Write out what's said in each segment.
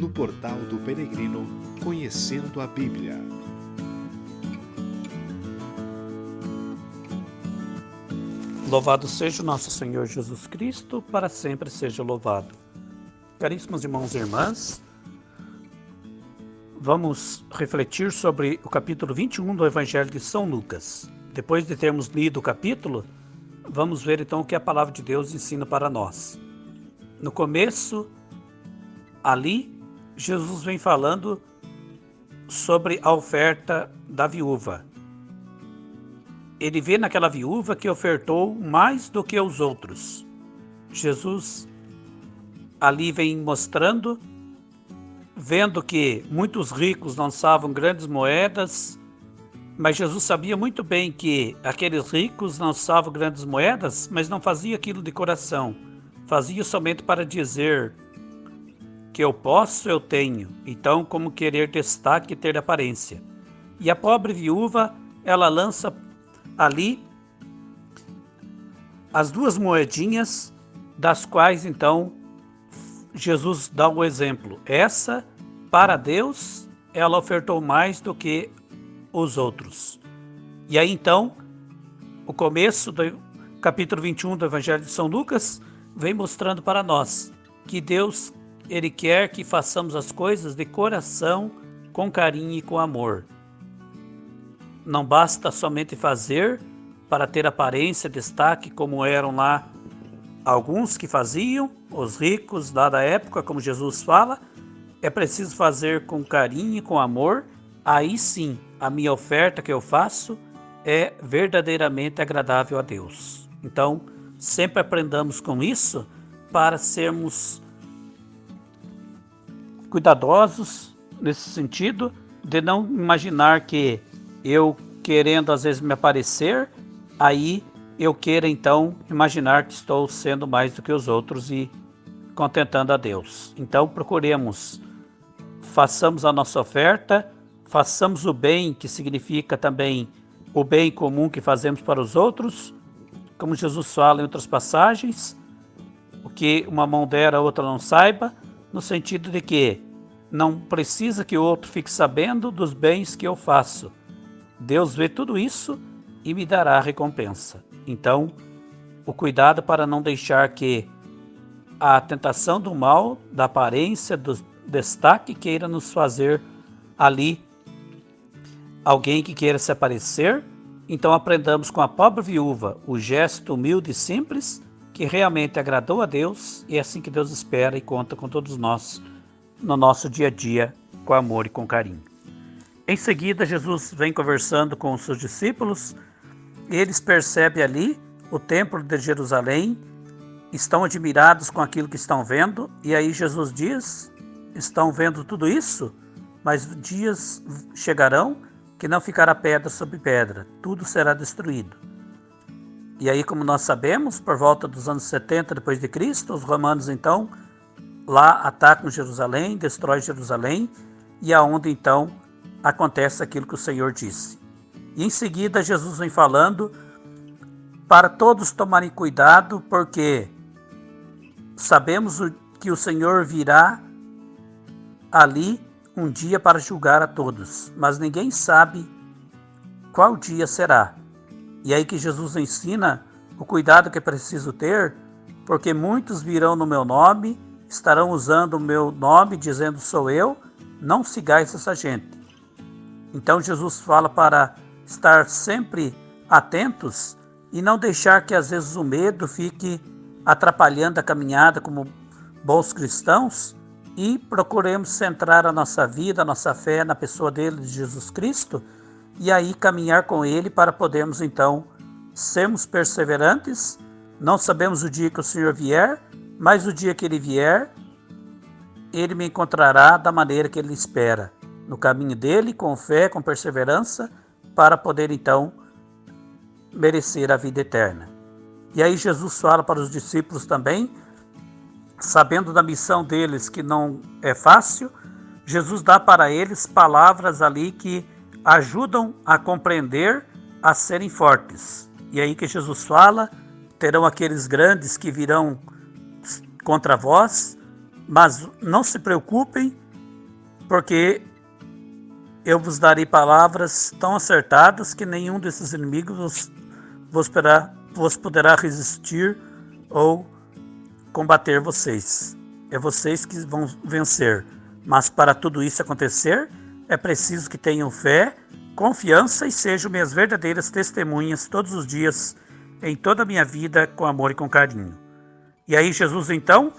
do Portal do Peregrino Conhecendo a Bíblia. Louvado seja o nosso Senhor Jesus Cristo, para sempre seja louvado. Caríssimos irmãos e irmãs, vamos refletir sobre o capítulo 21 do Evangelho de São Lucas. Depois de termos lido o capítulo, vamos ver então o que a palavra de Deus ensina para nós. No começo, ali, Jesus vem falando sobre a oferta da viúva. Ele vê naquela viúva que ofertou mais do que os outros. Jesus ali vem mostrando, vendo que muitos ricos lançavam grandes moedas, mas Jesus sabia muito bem que aqueles ricos lançavam grandes moedas, mas não fazia aquilo de coração. Fazia somente para dizer que eu posso, eu tenho. Então, como querer destaque e ter aparência. E a pobre viúva, ela lança ali as duas moedinhas, das quais então Jesus dá um exemplo. Essa, para Deus, ela ofertou mais do que os outros. E aí então, o começo do capítulo 21 do Evangelho de São Lucas vem mostrando para nós que Deus, Ele quer que façamos as coisas de coração, com carinho e com amor. Não basta somente fazer para ter aparência, destaque, como eram lá alguns que faziam, os ricos lá da época, como Jesus fala. É preciso fazer com carinho e com amor. Aí sim, a minha oferta que eu faço é verdadeiramente agradável a Deus. Então, sempre aprendamos com isso para sermos cuidadosos nesse sentido, de não imaginar que eu querendo às vezes me aparecer, aí eu queira então imaginar que estou sendo mais do que os outros e contentando a Deus. Então procuremos, façamos a nossa oferta, façamos o bem, que significa também o bem comum que fazemos para os outros, como Jesus fala em outras passagens, o que uma mão der a outra não saiba, no sentido de que não precisa que o outro fique sabendo dos bens que eu faço. Deus vê tudo isso e me dará a recompensa. Então, o cuidado para não deixar que a tentação do mal, da aparência, do destaque queira nos fazer ali alguém que queira se aparecer. Então aprendamos com a pobre viúva o gesto humilde e simples que realmente agradou a Deus, e é assim que Deus espera e conta com todos nós no nosso dia a dia, com amor e com carinho. Em seguida, Jesus vem conversando com os seus discípulos. Eles percebem ali o templo de Jerusalém, estão admirados com aquilo que estão vendo, e aí Jesus diz: estão vendo tudo isso, mas dias chegarão que não ficará pedra sobre pedra, tudo será destruído. E aí, como nós sabemos, por volta dos anos 70 depois de Cristo, os romanos então lá atacam Jerusalém, destroem Jerusalém, e aonde então acontece aquilo que o Senhor disse. E em seguida Jesus vem falando para todos tomarem cuidado, porque sabemos que o Senhor virá ali um dia para julgar a todos, mas ninguém sabe qual dia será. E aí que Jesus ensina o cuidado que é preciso ter, porque muitos virão no meu nome, estarão usando o meu nome, dizendo sou eu, não sigais essa gente. Então Jesus fala para estar sempre atentos e não deixar que às vezes o medo fique atrapalhando a caminhada como bons cristãos, e procuremos centrar a nossa vida, a nossa fé na pessoa dele, de Jesus Cristo, e aí caminhar com ele para podermos então sermos perseverantes. Não sabemos o dia que o Senhor vier, mas o dia que ele vier, ele me encontrará da maneira que ele espera, no caminho dele, com fé, com perseverança, para poder então merecer a vida eterna. E aí Jesus fala para os discípulos também, sabendo da missão deles que não é fácil, Jesus dá para eles palavras ali que ajudam a compreender, a serem fortes. E aí que Jesus fala, terão aqueles grandes que virão contra vós, mas não se preocupem, porque eu vos darei palavras tão acertadas que nenhum desses inimigos vos poderá resistir ou combater vocês. É vocês que vão vencer. Mas para tudo isso acontecer, é preciso que tenham fé, confiança e sejam minhas verdadeiras testemunhas todos os dias, em toda a minha vida, com amor e com carinho. E aí Jesus, então,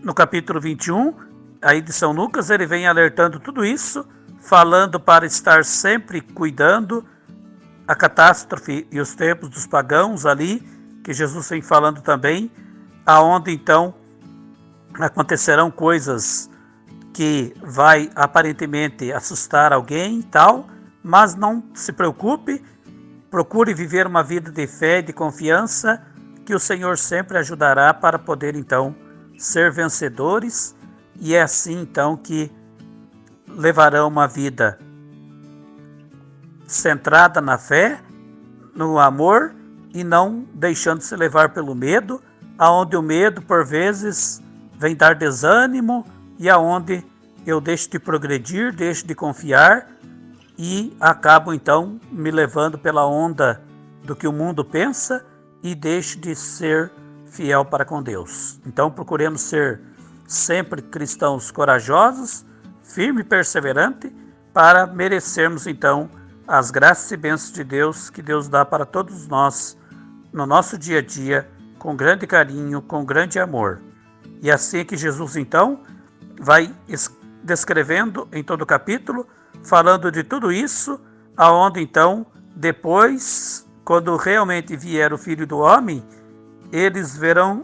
no capítulo 21, aí de São Lucas, ele vem alertando tudo isso, falando para estar sempre cuidando a catástrofe e os tempos dos pagãos ali, que Jesus vem falando também, aonde então acontecerão coisas que vai aparentemente assustar alguém e tal, mas não se preocupe, procure viver uma vida de fé e de confiança, que o Senhor sempre ajudará para poder então ser vencedores, e é assim então que levarão uma vida centrada na fé, no amor e não deixando se levar pelo medo, aonde o medo por vezes vem dar desânimo e aonde eu deixo de progredir, deixo de confiar e acabo então me levando pela onda do que o mundo pensa e deixo de ser fiel para com Deus. Então procuremos ser sempre cristãos corajosos, firme e perseverante, para merecermos então as graças e bênçãos de Deus que Deus dá para todos nós no nosso dia a dia, com grande carinho, com grande amor. E assim que Jesus então vai descrevendo em todo o capítulo, falando de tudo isso, aonde então depois, quando realmente vier o Filho do Homem, eles verão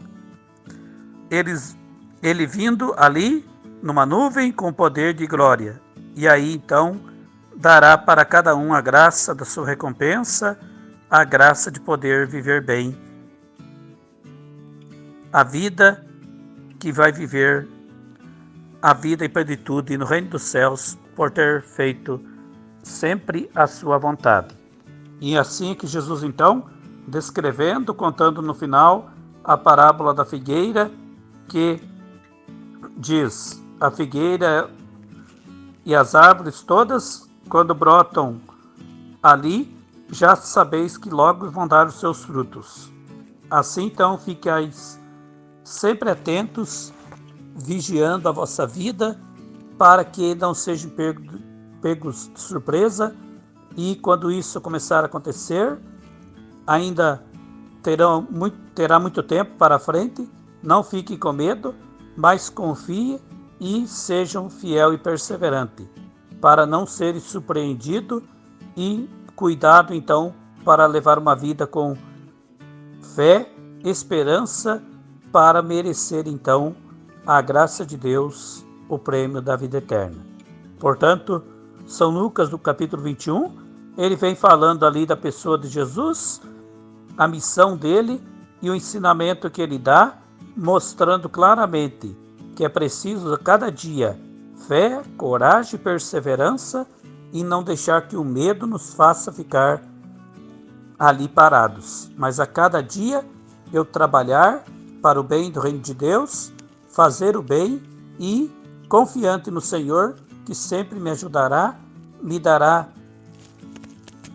ele vindo ali numa nuvem com poder de glória. E aí então dará para cada um a graça da sua recompensa, a graça de poder viver bem a vida que vai viver, a vida em plenitude no reino dos céus, por ter feito sempre a sua vontade. E assim que Jesus então, descrevendo, contando no final a parábola da figueira, que diz: a figueira e as árvores todas, quando brotam ali, já sabeis que logo vão dar os seus frutos. Assim então ficais sempre atentos, vigiando a vossa vida, para que não sejam pegos de surpresa, e quando isso começar a acontecer, ainda terá muito tempo para frente. Não fiquem com medo, mas confie e sejam fiel e perseverante, para não serem surpreendidos, e cuidado então para levar uma vida com fé, esperança, para merecer então a graça de Deus, o prêmio da vida eterna. Portanto, São Lucas, no capítulo 21, ele vem falando ali da pessoa de Jesus, a missão dele e o ensinamento que ele dá, mostrando claramente que é preciso a cada dia fé, coragem e perseverança, e não deixar que o medo nos faça ficar ali parados, mas a cada dia eu trabalhar para o bem do reino de Deus, fazer o bem e confiante no Senhor, que sempre me ajudará, me dará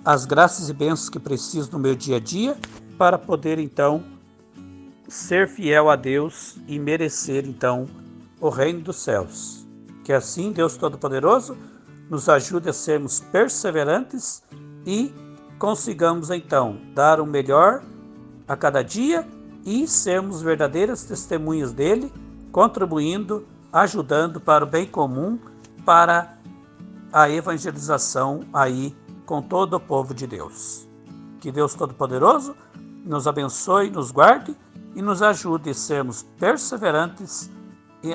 as graças e bênçãos que preciso no meu dia a dia, para poder então ser fiel a Deus e merecer então o reino dos céus. Que assim Deus Todo-Poderoso nos ajude a sermos perseverantes e consigamos então dar o melhor a cada dia e sermos verdadeiras testemunhas dele, contribuindo, ajudando para o bem comum, para a evangelização aí com todo o povo de Deus. Que Deus Todo-Poderoso nos abençoe, nos guarde e nos ajude a sermos perseverantes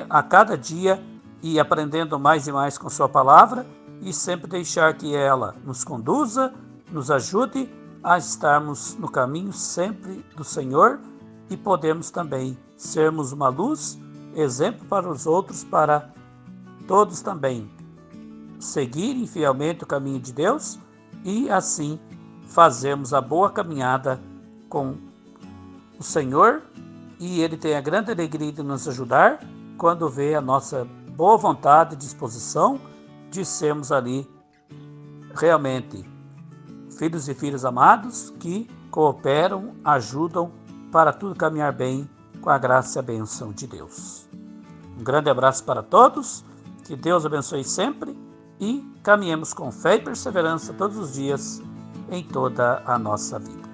a cada dia e aprendendo mais e mais com sua palavra, e sempre deixar que ela nos conduza, nos ajude a estarmos no caminho sempre do Senhor, e podemos também sermos uma luz, exemplo para os outros, para todos também seguirem fielmente o caminho de Deus, e assim fazermos a boa caminhada com o Senhor, e Ele tem a grande alegria de nos ajudar quando vê a nossa boa vontade e disposição de sermos ali realmente filhos e filhas amados que cooperam, ajudam para tudo caminhar bem com a graça e a bênção de Deus. Um grande abraço para todos, que Deus abençoe sempre e caminhemos com fé e perseverança todos os dias em toda a nossa vida.